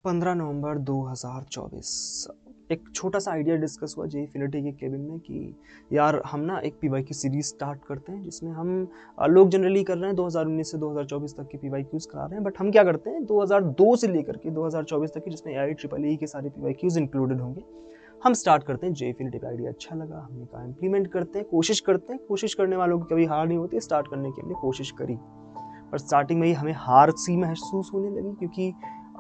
15 नवंबर 2024 एक छोटा सा आइडिया डिस्कस हुआ जेई फिनिटी के केबिन में कि यार हम ना एक पीवाईक्यू सीरीज स्टार्ट करते हैं जिसमें हम लोग जनरली कर रहे हैं 2019 से 2024 तक के पीवाईक्यूज करा रहे हैं, बट हम क्या करते हैं 2002 से लेकर के 2024 तक की जिसमें IEEE के सारे पीवाईक्यूज इंक्लूडेड होंगे हम स्टार्ट करते हैं। जेई फिनिटी का आइडिया अच्छा लगा, हमने कहा इम्प्लीमेंट करते हैं, कोशिश करने वालों की कभी हार नहीं होती। स्टार्ट करने की हमने कोशिश करी, पर स्टार्टिंग में ही हमें हार सी महसूस होने लगी क्योंकि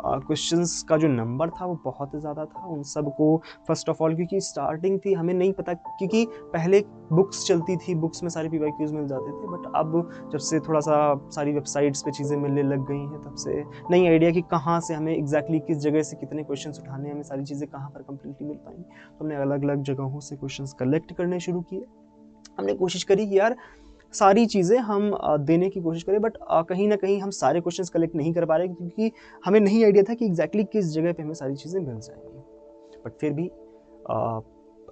क्वेश्चंस का जो नंबर था वो बहुत ज़्यादा था उन सबको। फर्स्ट ऑफ ऑल क्योंकि स्टार्टिंग थी, हमें नहीं पता, क्योंकि पहले बुक्स चलती थी, बुक्स में सारे पीवाईक्यूज मिल जाते थे, बट अब जब से थोड़ा सा सारी वेबसाइट्स पे चीज़ें मिलने लग गई हैं तब से नहीं आइडिया कि कहाँ से हमें एग्जैक्टली किस जगह से कितने क्वेश्चंस उठाने हैं, हमें सारी चीज़ें कहाँ पर कंप्लीटली मिल पाएंगी। तो हमने अलग अलग जगहों से क्वेश्चंस कलेक्ट करने शुरू किए। हमने कोशिश करी कि यार सारी चीज़ें हम देने की कोशिश करें, बट कहीं ना कहीं हम सारे क्वेश्चंस कलेक्ट नहीं कर पा रहे क्योंकि हमें नहीं आइडिया था कि एग्जैक्टली किस जगह पे हमें सारी चीज़ें मिल जाएंगी। बट फिर भी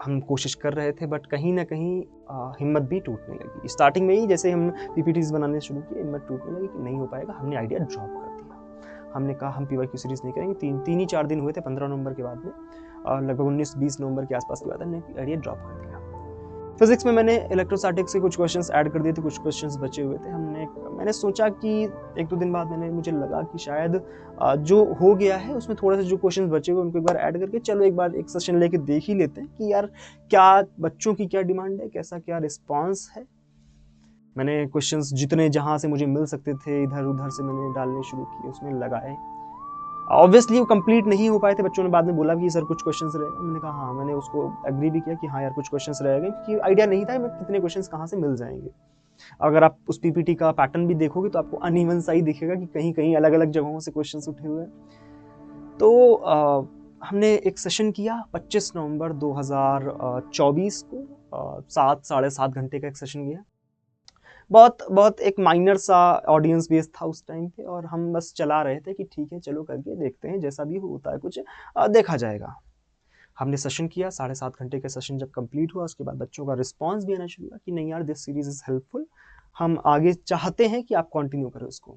हम कोशिश कर रहे थे, बट कहीं ना कहीं हिम्मत भी टूटने लगी। स्टार्टिंग में ही जैसे हम PPTs बनाने शुरू किए, हिम्मत टूटने लगी कि नहीं हो पाएगा। हमने आइडिया ड्रॉप कर दिया। हमने कहा हम पीवाईक्यू सीरीज़ नहीं करेंगे। तीन ही 4 दिन हुए थे 15 नवंबर के बाद में, लगभग 19-20 नवंबर के आसपास के बाद हमने आइडिया ड्रॉप कर दिया। फिजिक्स में मैंने इलेक्ट्रोस्टैटिक्स के कुछ क्वेश्चंस ऐड कर दिए थे, कुछ क्वेश्चंस बचे हुए थे। मैंने सोचा कि 1-2 दिन बाद मुझे लगा कि शायद जो हो गया है उसमें थोड़ा सा जो क्वेश्चंस बचे हुए उनको एक बार ऐड करके चलो एक बार एक सेशन लेके देख ही लेते हैं कि यार क्या बच्चों की क्या डिमांड है, कैसा क्या रिस्पॉन्स है। मैंने क्वेश्चंस जितने जहाँ से मुझे मिल सकते थे इधर उधर से मैंने डालने शुरू किए, उसमें लगाए। ऑब्वियसली वो कंप्लीट नहीं हो पाए थे। बच्चों ने बाद में बोला कि सर कुछ क्वेश्चंस रह गए। मैंने कहा हाँ, मैंने उसको एग्री भी किया कि हाँ यार कुछ क्वेश्चंस रह गए, क्योंकि आइडिया नहीं था मैं कितने क्वेश्चंस कहाँ से मिल जाएंगे। अगर आप उस PPT का पैटर्न भी देखोगे तो आपको अनइवन सा ही दिखेगा कि कहीं कहीं अलग अलग जगहों से क्वेश्चंस उठे हुए हैं। तो हमने एक सेशन किया 25 नवंबर 2024 को, 7-7.5 घंटे का एक सेशन किया। बहुत बहुत एक माइनर सा ऑडियंस बेस था उस टाइम पे, और हम बस चला रहे थे कि ठीक है चलो करके देखते हैं, जैसा भी होता है कुछ देखा जाएगा। हमने सेशन किया, 7.5 घंटे का सेशन जब कंप्लीट हुआ उसके बाद बच्चों का रिस्पांस भी आना शुरू हुआ कि नहीं यार दिस सीरीज इज हेल्पफुल, हम आगे चाहते हैं कि आप कंटिन्यू करें उसको।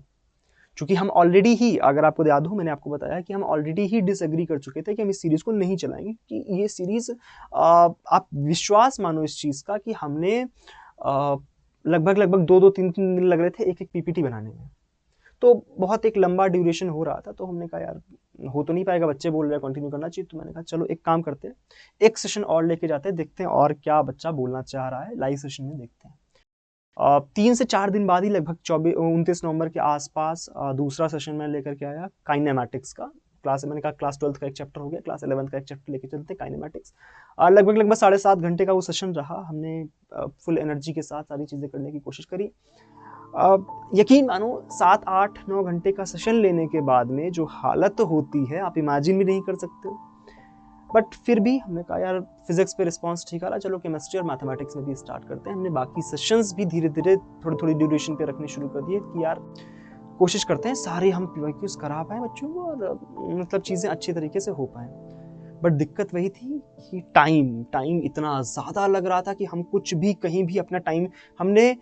क्योंकि हम ऑलरेडी ही, अगर आपको याद हो, मैंने आपको बताया कि हम ऑलरेडी ही डिसएग्री कर चुके थे कि हम इस सीरीज को नहीं चलाएंगे, कि ये सीरीज आप विश्वास मानो इस चीज का कि हमने लगभग 2-3 दिन लग रहे थे एक एक PPT बनाने में। तो बहुत एक लंबा ड्यूरेशन हो रहा था। तो हमने कहा यार हो तो नहीं पाएगा, बच्चे बोल रहे हैं कंटिन्यू करना चाहिए। तो मैंने कहा चलो एक काम करते हैं, एक सेशन और लेके जाते हैं, देखते हैं और क्या बच्चा बोलना चाह रहा है, लाइव सेशन में देखते हैं। 3 से 4 दिन बाद ही लगभग 29 नवंबर के आसपास दूसरा सेशन मैं लेकर के आया काइनेमैटिक्स का। मैंने कहा क्लास 12th का एक चैप्टर हो गया, क्लास 11th का एक चैप्टर लेके चलते काइनेमैटिक्स। लगभग 7.5 घंटे का वो सेशन रहा। हमने फुल एनर्जी के साथ सारी चीज़ें करने की कोशिश करी। यकीन मानो 7-8-9 घंटे का सेशन लेने के बाद में जो हालत होती है आप इमेजिन भी नहीं कर सकते हो। बट फिर भी हमने कहा यार फिजिक्स पे रिस्पांस ठीक आ रहा, चलो केमिस्ट्री और मैथमेटिक्स में भी स्टार्ट करते हैं। हमने बाकी सेशंस भी धीरे धीरे थोड़ी थोड़ी ड्यूरेशन पे रखने शुरू कर दिए कि यार कोशिश करते हैं सारे हम PYQs करा पाए बच्चों को, और मतलब चीज़ें अच्छी तरीके से हो पाएँ। बट दिक्कत वही थी कि टाइम इतना ज़्यादा लग रहा था कि हम कुछ भी कहीं भी अपना टाइम, हमने,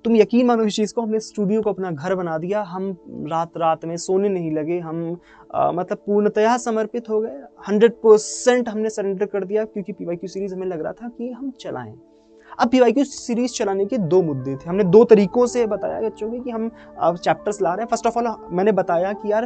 तुम यकीन मानो इस चीज़ को, हमने स्टूडियो को अपना घर बना दिया। हम रात में सोने नहीं लगे, हम मतलब पूर्णतया समर्पित हो गए। 100% हमने सरेंडर कर दिया, क्योंकि PYQ सीरीज हमें लग रहा था कि हम चलाएं। अब PYQ सीरीज चलाने के 2 मुद्दे थे। हमने 2 तरीकों से बताया बच्चों को कि हम चैप्टर्स ला रहे हैं। फर्स्ट ऑफ ऑल मैंने बताया कि यार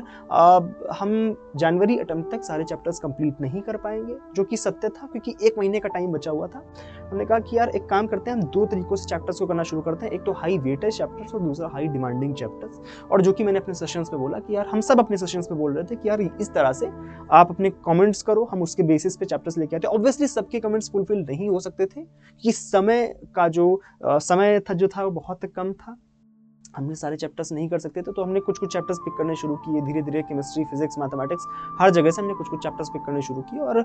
हम जनवरी अटेम्प्ट तक सारे चैप्टर्स कंप्लीट नहीं कर पाएंगे, जो कि सत्य था क्योंकि 1 महीने का टाइम बचा हुआ था। हमने कहा कि यार एक काम करते हैं, हम 2 तरीकों से चैप्टर्स को करना शुरू करते हैं, एक तो हाई वेटेज चैप्टर्स और दूसरा हाई डिमांडिंग चैप्टर्स। और जो कि मैंने अपने सेशंस में बोला कि यार हम सब अपने सेशंस में बोल रहे थे कि यार इस तरह से आप अपने कमेंट्स करो, हम उसके बेसिस पे चैप्टर्स लेके आते हैं। ऑब्वियसली सबके कमेंट्स फुलफिल नहीं हो सकते थे कि समय का जो समय था जो था वो बहुत कम था, हमने सारे चैप्टर्स नहीं कर सकते थे। तो हमने कुछ चैप्टर्स पिक करने शुरू किए धीरे धीरे, केमिस्ट्री, फिजिक्स, मैथमेटिक्स, हर जगह से हमने कुछ चैप्टर्स पिक करने शुरू किए, और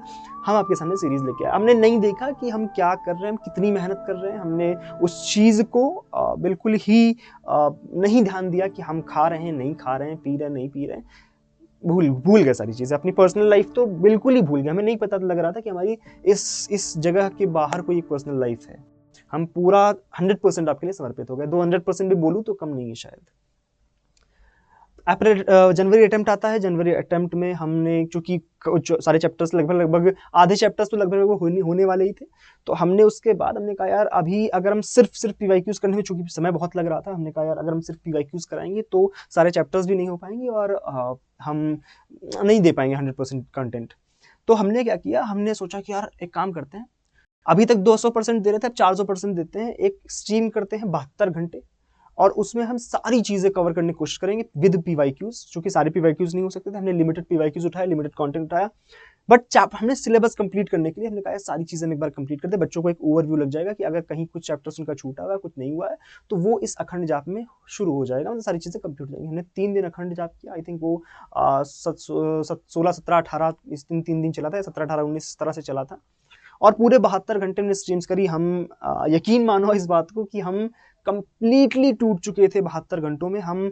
हम आपके सामने सीरीज लेके आए। हमने नहीं देखा कि हम क्या कर रहे हैं, हम कितनी मेहनत कर रहे हैं। हमने उस चीज़ को बिल्कुल ही नहीं ध्यान दिया कि हम खा रहे हैं नहीं खा रहे हैं, पी रहे हैं नहीं पी रहे हैं। भूल गए सारी चीज़ें। अपनी पर्सनल लाइफ तो बिल्कुल ही भूल गए। हमें नहीं पता लग रहा था कि हमारी इस जगह के बाहर कोई एक पर्सनल लाइफ है। हम पूरा 100% आपके लिए समर्पित हो गए। 200% भी बोलूँ तो कम नहीं है शायद। जनवरी अटेम्प्ट आता है। जनवरी अटेम्प्ट में हमने चूंकि सारे चैप्टर्स लगभग आधे चैप्टर्स तो लगभग होने वाले ही थे, तो हमने उसके बाद हमने कहा यार अभी अगर हम सिर्फ पीवाईक्यूज करने में, चूंकि समय बहुत लग रहा था, हमने कहा यार अगर हम सिर्फ पीवाईक्यूज कराएंगे तो सारे चैप्टर्स भी नहीं हो पाएंगे और हम नहीं दे पाएंगे 100% कंटेंट। तो हमने क्या किया, हमने सोचा कि यार एक काम करते हैं, अभी तक 200% दे रहे थे, अब 400% देते हैं, एक स्ट्रीम करते हैं 72 घंटे और उसमें हम सारी चीजें कवर करने की कोशिश करेंगे विद पीवाईक्यूज। चूंकि सारे पीवाईक्यूज नहीं हो सकते थे, हमने लिमिटेड पीवाईक्यूज उठाया, लिमिटेड कंटेंट उठाया, बट हमने सिलेबस कंप्लीट करने के लिए हमने कहा सारी चीजें हम एक बार कंप्लीट करते हैं, बच्चों को एक ओवरव्यू लग जाएगा कि अगर कहीं कुछ चैप्टर्स उनका छूटा हुआ है, कुछ नहीं हुआ है, तो वो इस अखंड जाप में शुरू हो जाएगा, मतलब सारी चीजें कंप्लीट हो जाएंगी। हमने 3 दिन अखंड जाप किया, आई थिंक वो 16, 17, 18 इस दिन 3 दिन चला था, 17, 18, 19 इस तरह से चला था और पूरे 72 घंटे में स्ट्रीम्स करी। हम यकीन मानो इस बात को कि हम कंप्लीटली टूट चुके थे 72 घंटों में। हम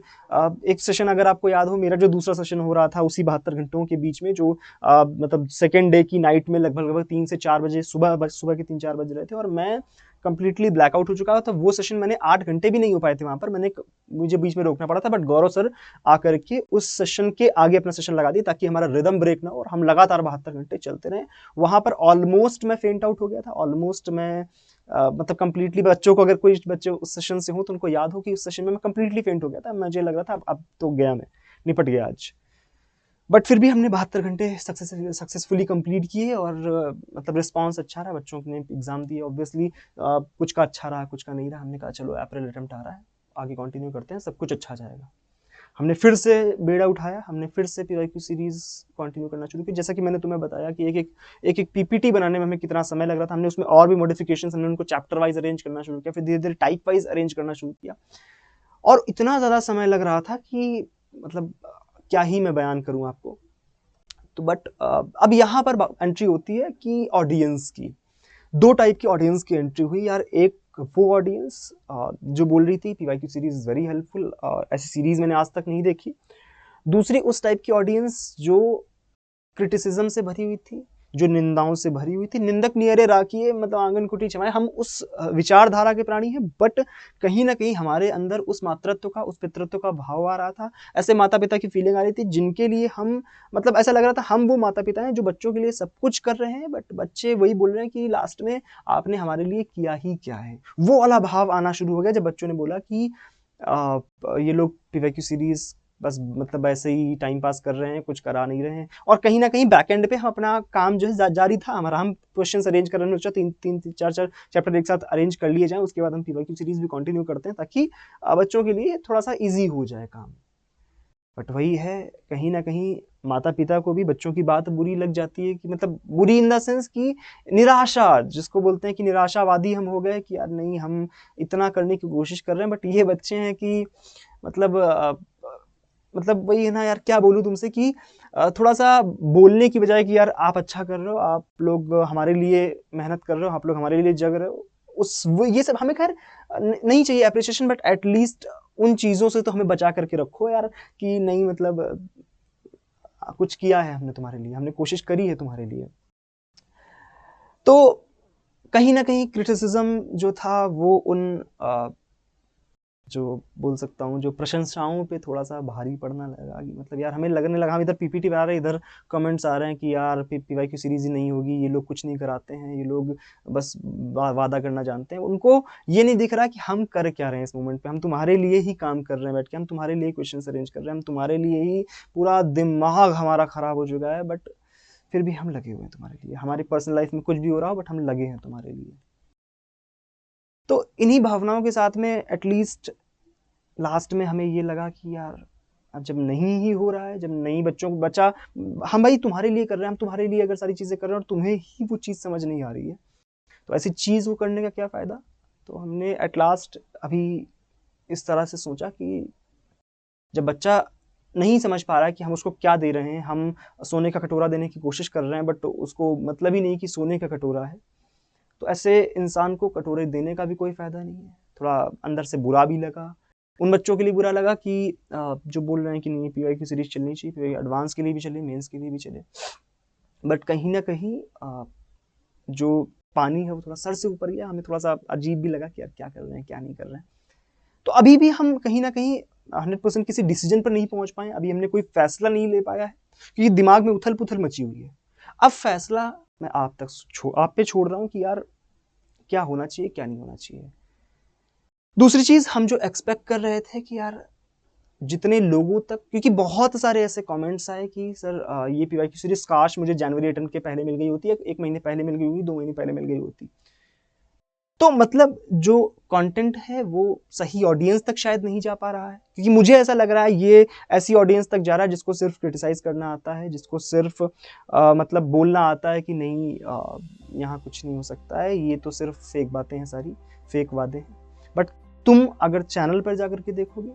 एक सेशन, अगर आपको याद हो, मेरा जो दूसरा सेशन हो रहा था उसी 72 घंटों के बीच में, जो मतलब सेकेंड डे की नाइट में लगभग 3 से 4 बजे सुबह के 3-4 बज रहे थे और मैं कंप्लीटली ब्लैकआउट हो चुका था। वो सेशन मैंने 8 घंटे भी नहीं हो पाए थे वहां पर, मुझे बीच में रोकना पड़ा था, बट गौरव सर आकर के उस सेशन के आगे अपना सेशन लगा दिया ताकि हमारा रिदम ब्रेक ना हो और हम लगातार 72 घंटे चलते रहे। वहां पर ऑलमोस्ट मैं फेंट आउट हो गया था, ऑलमोस्ट मैं मतलब कंप्लीटली, बच्चों को अगर कोई बच्चे उस सेशन से हो तो उनको याद हो कि उस सेशन में मैं कंप्लीटली फेंट हो गया था, मुझे लग रहा था अब तो गया, मैं निपट गया आज। बट फिर भी हमने 72 घंटे सक्सेसफुली कंप्लीट किए और मतलब रिस्पांस अच्छा रहा, बच्चों ने एग्जाम दिए, ऑब्वियसली कुछ का अच्छा रहा, कुछ का नहीं रहा। हमने कहा चलो अप्रैल अटेम्प्ट आ रहा है, आगे कंटिन्यू करते हैं, सब कुछ अच्छा जाएगा। हमने फिर से बेड़ा उठाया, हमने फिर से पीवाईक्यू सीरीज कंटिन्यू करना शुरू की। जैसा कि मैंने तुम्हें बताया कि एक पीपीटी बनाने में हमें कितना समय लग रहा था, हमने उसमें और भी मॉडिफिकेशंस, हमने उनको चैप्टर वाइज अरेंज करना शुरू किया, फिर धीरे धीरे टाइप वाइज अरेंज करना शुरू किया और इतना ज़्यादा समय लग रहा था कि मतलब क्या ही मैं बयान करूं आपको। तो बट अब यहाँ पर एंट्री होती है कि ऑडियंस की, 2 टाइप की ऑडियंस की एंट्री हुई यार। एक वो ऑडियंस जो बोल रही थी PYQ series is very helpful, ऐसी सीरीज मैंने आज तक नहीं देखी। दूसरी उस टाइप की ऑडियंस जो क्रिटिसिज्म से भरी हुई थी, जो निंदाओं से भरी हुई थी। निंदक नियरे राखिए मतलब आंगन कुटी छमाए, हम उस विचारधारा के प्राणी हैं, बट कहीं ना कहीं हमारे अंदर उस मातृत्व का, उस पितृत्व का भाव आ रहा था। ऐसे माता पिता की फीलिंग आ रही थी जिनके लिए हम, मतलब ऐसा लग रहा था हम वो माता पिता हैं जो बच्चों के लिए सब कुछ कर रहे हैं, बट बच्चे वही बोल रहे हैं कि लास्ट में आपने हमारे लिए किया ही क्या है। वो वाला भाव आना शुरू हो गया जब बच्चों ने बोला कि ये लोग पीवाईक्यू सीरीज बस मतलब ऐसे ही टाइम पास कर रहे हैं, कुछ करा नहीं रहे हैं। और कहीं ना कहीं बैक एंड पे हम अपना काम जो है जारी था हमारा, हम क्वेश्चंस अरेंज कर रहे हैं, तीन चार चैप्टर एक साथ अरेंज कर लिए जाएं, उसके बाद हम पीवाईक्यू सीरीज भी कंटिन्यू करते हैं ताकि बच्चों के लिए थोड़ा सा ईजी हो जाए काम। बट वही है, कहीं ना कहीं माता पिता को भी बच्चों की बात बुरी लग जाती है, कि मतलब बुरी इन द सेंस की निराशा, जिसको बोलते हैं कि निराशावादी हम हो गए कि यार नहीं, हम इतना करने की कोशिश कर रहे हैं बट ये बच्चे हैं कि मतलब मतलब वही है ना यार, क्या बोलूँ तुमसे कि थोड़ा सा बोलने की बजाय कि यार आप अच्छा कर रहे हो, आप लोग हमारे लिए मेहनत कर रहे हो, आप लोग हमारे लिए जग रहे हो, ये सब हमें खैर नहीं चाहिए अप्रिसिएशन, बट एटलीस्ट उन चीज़ों से तो हमें बचा करके रखो यार, कि नहीं मतलब कुछ किया है हमने तुम्हारे लिए, हमने कोशिश करी है तुम्हारे लिए। तो कहीं ना कहीं क्रिटिसिज्म जो था वो उन जो बोल सकता हूँ जो प्रशंसाओं पे थोड़ा सा भारी पड़ना लगा, कि मतलब यार हमें लगने लगा, हम इधर पीपीटी बना रहे हैं, इधर कमेंट्स आ रहे हैं कि यार पीवाईक्यू सीरीज ही नहीं होगी, ये लोग कुछ नहीं कराते हैं, ये लोग बस वादा करना जानते हैं। उनको ये नहीं दिख रहा कि हम कर क्या रहे हैं इस मोमेंट पे, हम तुम्हारे लिए ही काम कर रहे हैं बैठ के, हम तुम्हारे लिए क्वेश्चन अरेंज कर रहे हैं, हम तुम्हारे लिए ही, पूरा दिमाग हमारा खराब हो चुका है, बट फिर भी हम लगे हुए हैं तुम्हारे लिए। हमारी पर्सनल लाइफ में कुछ भी हो रहा हो बट हम लगे हैं तुम्हारे लिए। तो इन्हीं भावनाओं के साथ में एटलीस्ट लास्ट में हमें ये लगा कि यार अब जब नहीं ही हो रहा है, जब नहीं बच्चों को बचा, हम भाई तुम्हारे लिए कर रहे हैं, हम तुम्हारे लिए अगर सारी चीज़ें कर रहे हैं और तुम्हें ही वो चीज़ समझ नहीं आ रही है, तो ऐसी चीज़ को करने का क्या फ़ायदा। तो हमने एट लास्ट अभी इस तरह से सोचा कि जब बच्चा नहीं समझ पा रहा है कि हम उसको क्या दे रहे हैं, हम सोने का कटोरा देने की कोशिश कर रहे हैं बट उसको मतलब ही नहीं कि सोने का कटोरा है, तो ऐसे इंसान को कटोरे देने का भी कोई फ़ायदा नहीं है। थोड़ा अंदर से बुरा भी लगा, उन बच्चों के लिए बुरा लगा कि जो बोल रहे हैं कि नहीं पीवाईक्यू सीरीज चलनी चाहिए, पीवाईक्यू एडवांस के लिए भी चले, मेंस के लिए भी चले, बट कहीं ना कहीं जो पानी है वो थोड़ा सर से ऊपर गया। हमें थोड़ा सा अजीब भी लगा कि यार क्या कर रहे हैं क्या नहीं कर रहे हैं। तो अभी भी हम कहीं ना कहीं 100% किसी डिसीजन पर नहीं पहुंच पाए, अभी हमने कोई फैसला नहीं ले पाया है, क्योंकि दिमाग में उथल पुथल मची हुई है। अब फैसला मैं आप पे छोड़ रहा हूँ कि यार क्या होना चाहिए, क्या नहीं होना चाहिए। दूसरी चीज, हम जो एक्सपेक्ट कर रहे थे कि यार जितने लोगों तक, क्योंकि बहुत सारे ऐसे कमेंट्स आए कि सर ये पीवाई की सीरीज काश मुझे जनवरी रिटर्न के पहले मिल गई होती है, 1 महीने पहले मिल गई होती, 2 महीने पहले मिल गई होती। तो मतलब जो कंटेंट है वो सही ऑडियंस तक शायद नहीं जा पा रहा है, क्योंकि मुझे ऐसा लग रहा है ये ऐसी ऑडियंस तक जा रहा है जिसको सिर्फ क्रिटिसाइज करना आता है, जिसको सिर्फ मतलब बोलना आता है कि नहीं यहाँ कुछ नहीं हो सकता है, ये तो सिर्फ फेक बातें हैं, सारी फेक वादे हैं। बट तुम अगर चैनल पर जाकर के देखोगे,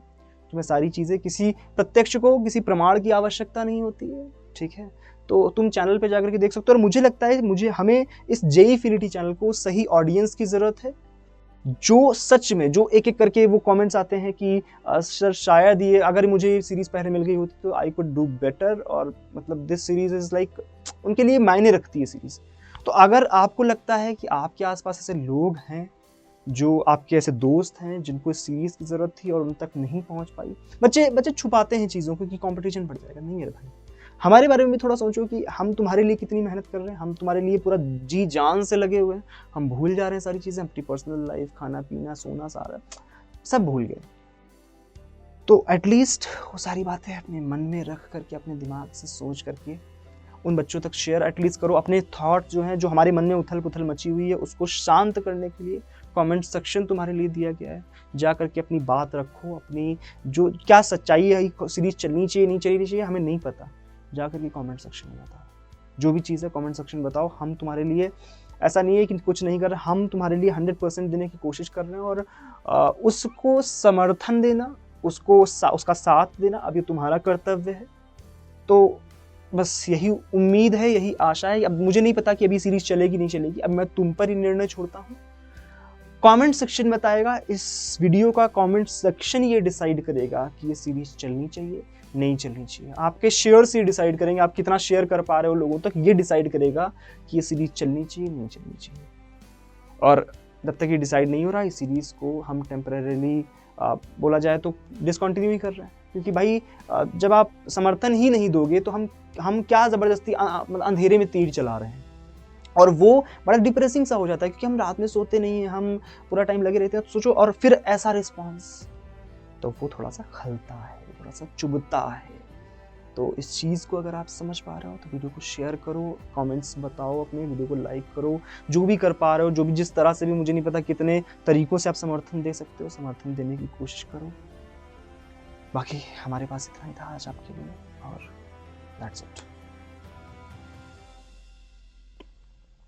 तुम्हें सारी चीज़ें, किसी प्रत्यक्ष को किसी प्रमाण की आवश्यकता नहीं होती है, ठीक है, तो तुम चैनल पे जाकर के देख सकते हो। और मुझे लगता है हमें इस जेईफिनिटी चैनल को सही ऑडियंस की ज़रूरत है, जो सच में, जो एक एक करके वो कमेंट्स आते हैं कि सर शायद ये अगर मुझे ये सीरीज़ पहले मिल गई होती तो आई कुड डू बेटर, और मतलब दिस सीरीज़ इज़ लाइक, उनके लिए मायने रखती है सीरीज़। तो अगर आपको लगता है कि आपके आसपास ऐसे लोग हैं, जो आपके ऐसे दोस्त हैं जिनको इस सीरीज़ की ज़रूरत थी और उन तक नहीं पहुंच पाई, बच्चे छुपाते हैं चीज़ों को कि कंपटीशन बढ़ जाएगा। नहीं मेरे भाई, हमारे बारे में भी थोड़ा सोचो कि हम तुम्हारे लिए कितनी मेहनत कर रहे हैं, हम तुम्हारे लिए पूरा जी जान से लगे हुए हैं। हम भूल जा रहे हैं सारी चीज़ें, अपनी पर्सनल लाइफ, खाना पीना सोना सारा सब भूल गए। तो एटलीस्ट वो सारी बातें अपने मन में रख करके, अपने दिमाग से सोच करके उन बच्चों तक शेयर एटलीस्ट करो। अपने थॉट जो हैं, जो हमारे मन में उथल पुथल मची हुई है, उसको शांत करने के लिए कमेंट सेक्शन तुम्हारे लिए दिया गया है। जा करके अपनी बात रखो, अपनी जो क्या सच्चाई है, सीरीज चलनी चाहिए नहीं चलनी चाहिए हमें नहीं पता, जा करके कमेंट सेक्शन में बताओ। जो भी चीज़ है कमेंट सेक्शन बताओ। हम तुम्हारे लिए, ऐसा नहीं है कि कुछ नहीं कर रहे, हम तुम्हारे लिए 100% देने की कोशिश कर रहे हैं, और उसको समर्थन देना, उसका साथ देना अब ये तुम्हारा कर्तव्य है। तो बस यही उम्मीद है, यही आशा है। अब मुझे नहीं पता कि अभी सीरीज चलेगी नहीं चलेगी, अब मैं तुम पर ही निर्णय छोड़ता हूँ। कमेंट सेक्शन बताएगा, इस वीडियो का कमेंट सेक्शन ये डिसाइड करेगा कि ये सीरीज चलनी चाहिए नहीं चलनी चाहिए। आपके शेयर से डिसाइड करेंगे, आप कितना शेयर कर पा रहे हो लोगों तक, ये डिसाइड करेगा कि ये सीरीज चलनी चाहिए नहीं चलनी चाहिए। और जब तक ये डिसाइड नहीं हो रहा, इस सीरीज को हम टेम्परेरीली बोला जाए तो डिसकंटिन्यू ही कर रहे हैं, क्योंकि भाई जब आप समर्थन ही नहीं दोगे तो हम क्या ज़बरदस्ती अंधेरे में तीर चला रहे हैं। और वो बड़ा डिप्रेसिंग सा हो जाता है, क्योंकि हम रात में सोते नहीं हैं, हम पूरा टाइम लगे रहते हैं। तो सोचो, और फिर ऐसा रिस्पॉन्स, तो वो थोड़ा सा खलता है, थोड़ा सा चुभता है। तो इस चीज़ को अगर आप समझ पा रहे हो तो वीडियो को शेयर करो, कमेंट्स बताओ, अपने वीडियो को लाइक करो, जो भी कर पा रहे हो, जो भी जिस तरह से भी, मुझे नहीं पता कितने तरीक़ों से आप समर्थन दे सकते हो, समर्थन देने की कोशिश करो। बाकी हमारे पास इतना ही था आज आपके लिए, और दैट्स इट।